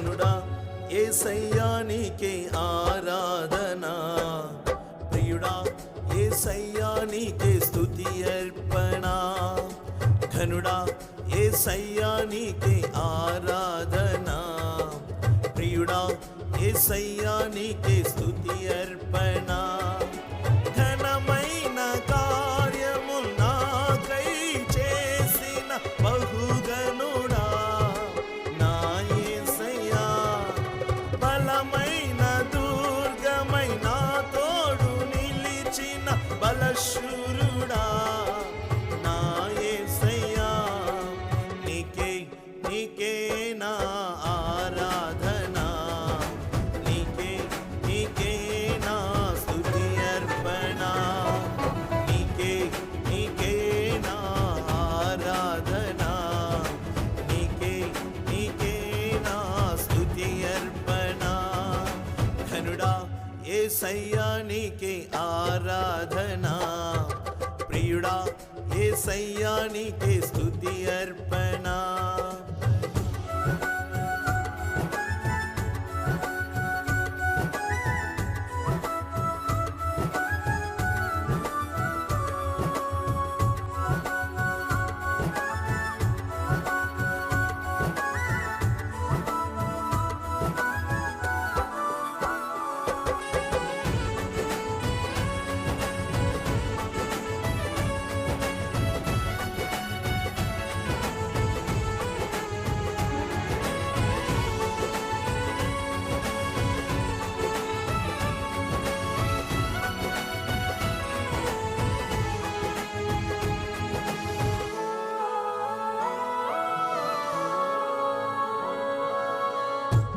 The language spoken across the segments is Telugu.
ఘనుడా యేసయ్యా నీకే ఆరాధనా, ప్రియుడా యేసయ్యా నీకే స్తుతి అర్పణ, ఘనుడా యేసయ్యా నీకే ఆరాధనా, ప్రియుడా యేసయ్యా నీకే స్తుతి అర్పణ. ఘనమైన కార్యము నాకై చేసిన బహుగనుడా నా యేసయ్యా, బలమైన దుర్గమైన తోడు నిలిచిన బలశూరుడా నా యేసయ్యా, నీకే నీకే నా ఆరాధనా, నీకే నీకే నా స్తుతి అర్పణ, నీకే నీకే నా ఆరాధనా, నీకే నీకే నా స్తుతి అర్పణ. ఘనుడా యేసయ్యా నీకే ఆరాధనా, ప్రియుడా యేసయ్యా నీకే స్తుతి అర్పణ.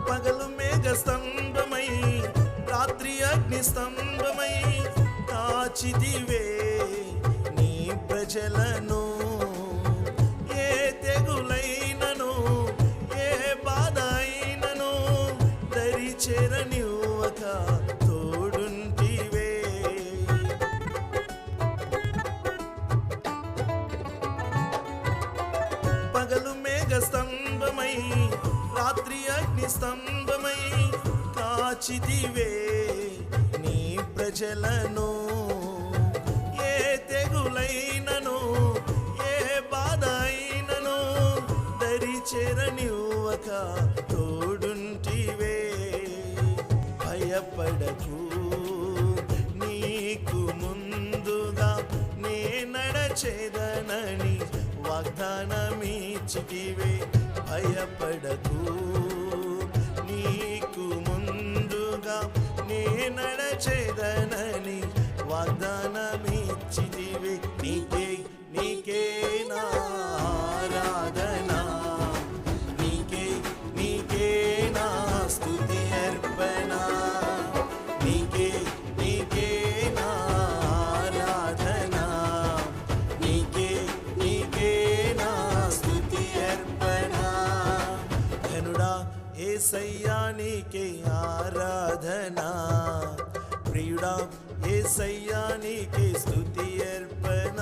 పగలు మేఘ స్తంభమై రాత్రి అగ్ని స్తంభమై కాచిదివే నీ ప్రజలను, ఏ తెగులైనను ఏ బాధ అయినను దరి చేరనివ్వక తోడుంటివే. పగలు మేఘ స్తంభమై రాత్రి అగ్ని స్తంభమై కాచిదివే నీ ప్రజలను, ఏ తెగులైనను ఏ బాధ అయినను దరి చేరనివ్వక తోడుంటివే. భయపడకు నీకు ముందుగా నే నడచేదనని వాగ్దానమిచ్చితివే. భయపడకు నీకు ముందుగా నే నడచేదనని వాగ్దానమిచ్చితివే. నీకే నీకే నా ఆరాధనా, నీకే నీకే నా స్తుతి అర్పణ, నీకే నీకే నా ఆరాధనా, నీకే నీకే నా స్తుతి అర్పణ. ఘనుడా యేసయ్యా నీకే ఆరాధనా, ప్రియుడా యేసయ్యా నీకే స్తుతి అర్పణ.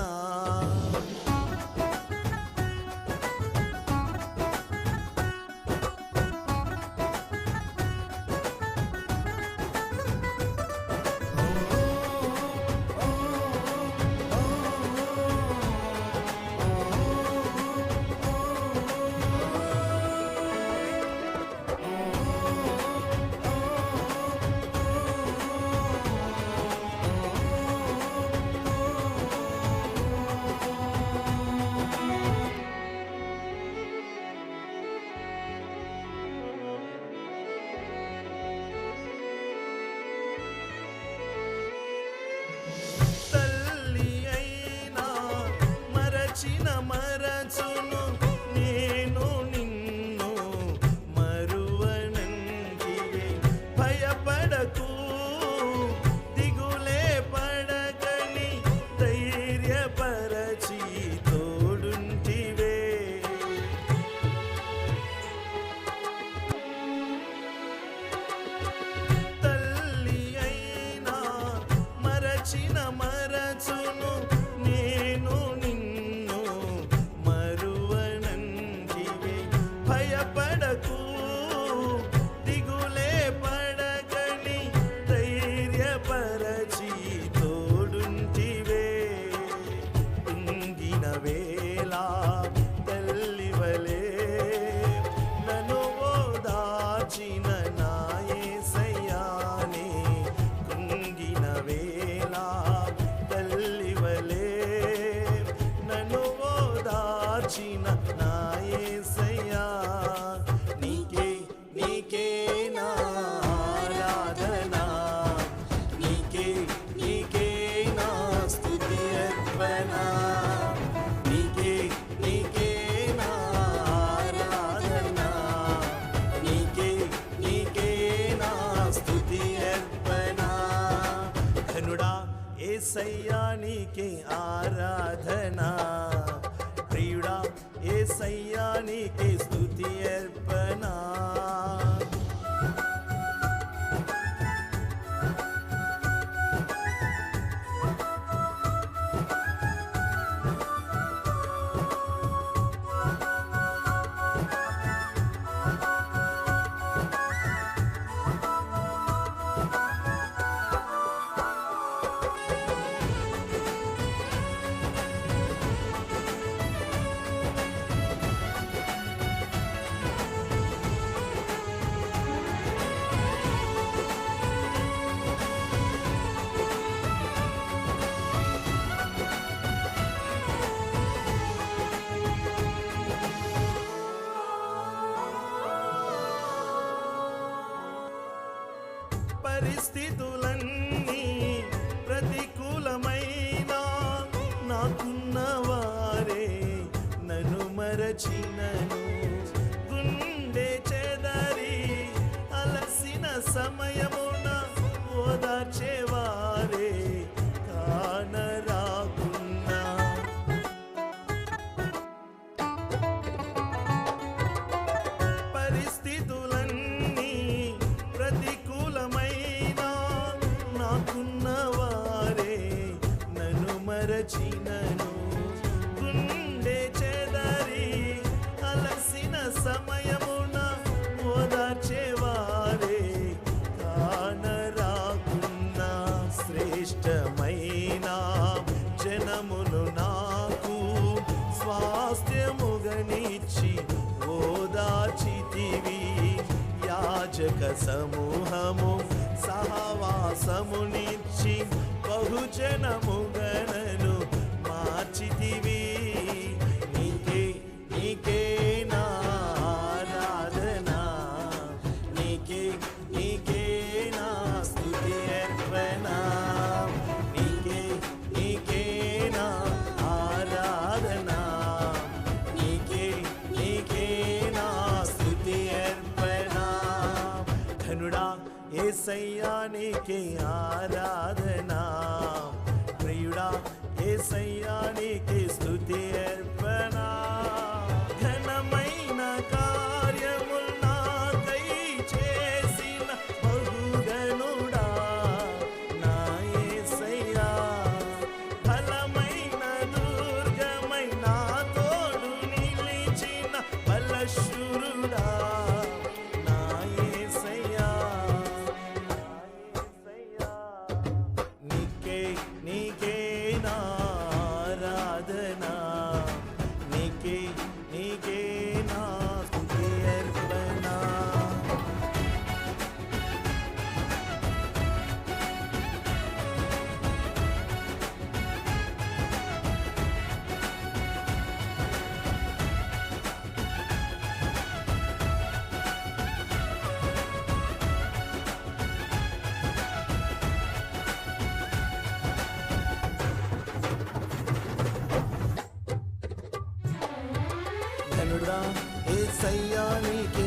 మరచును నేను నిన్ను మరువనంటివే. భయపడకు దిగులే పడకని ధైర్యపరచి తోడుంటివే. తల్లి అయినా మరచిన మరచును నేను నిన్ను మరువనంటివే. భయపడకు నీకే నీకే నా స్తుతి అర్పణ నీకే నీకే నా ఆరాధన నీకే నీకే నా స్తుతి అర్పణ ఘనుడా యేసయ్యా నీకే ఆరాధన ప్రియుడా యేసయ్యా నీకే స్తుతి అర్పణ పరిస్థితులన్నీ ప్రతికూలమైనా నాకున్న వారే నన్ను మరచినను గుండె చెదరి అలసిన సమయమున ఓదార్చేవారే కానరాకున్నా పరిస్థితులన్నీ ప్రతికూలమైనా నాకున్న వారే నన్ను మరచినను గుండె చెదరి అలసిన సమయమున ఓదార్చేవారే కానరాకున్నా శ్రేష్టమైన జనమును నాకు స్వాస్థ్యముగనిచ్చి ఓదార్చితివి యాజక సమూహము సహవాసమునిచ్చి బహుజనముగనను మార్చితివి నీకే నీకే నా ఆరాధన నీకే నీకే నా స్తుతి అర్పణ నీకే నీకే నా ఆరాధన నీకే నీకే నా స్తుతి అర్పణ ఘనుడా యేసయ్యా నీకే ఆరాధన ప్రియుడా యేసయ్యా నీకే స్తుతి అర్పణ ఘనమైన కార్యములు నాకై చేసిన బహుగనుడా నా యేసయ్యా బలమైన దుర్గమై నా తోడు నిలిచిన బలశూరుడా నా యేసయ్యా నీకే నీకే నా ఆరాధన నీకే నీకే నా స్తుతి అర్పణ ఘనుడా యేసయ్యా నీకే